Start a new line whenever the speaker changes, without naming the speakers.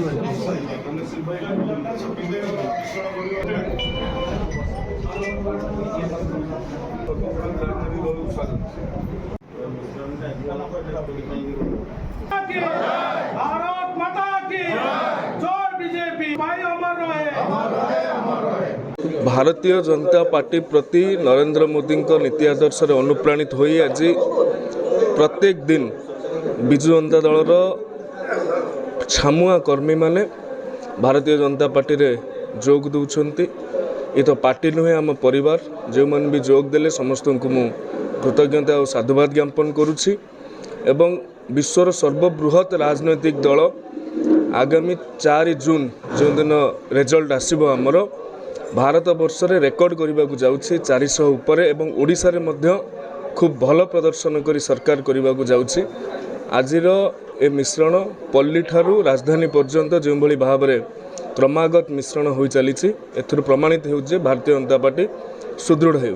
भारत माता की जय बीजेपी भाई अमर रहे।
भारतीय जनता पार्टी प्रति नरेंद्र मोदी नीति आदर्श अनुप्राणित हो आज प्रत्येक दिन विजु जनता दलर छामुआ कर्मी माने भारतीय जनता पार्टी रे जोग दौरान ये तो पार्टी नुहे आम परिवार जो मैंने भी जोग देले समस्त को मु कृतज्ञता और साधुवाद ज्ञापन करुछि एवं विश्वर सर्वबृहत राजनैतिक दल आगामी 4 जून जो दिन रिजल्ट आसब आमर भारत वर्ष रे रेकर्ड करने को जाउछि 400 ऊपर एवं ओडिशा रे मध्य खूब भल प्रदर्शन करी सरकार करने को जाउछि। आजिर ए मिश्रण पल्ली ठारू राजधानी पर्यंत जो भली भाव में क्रमागत मिश्रण हो चली प्रमाणित हो भारतीय जनता पार्टी सुदृढ़ हो।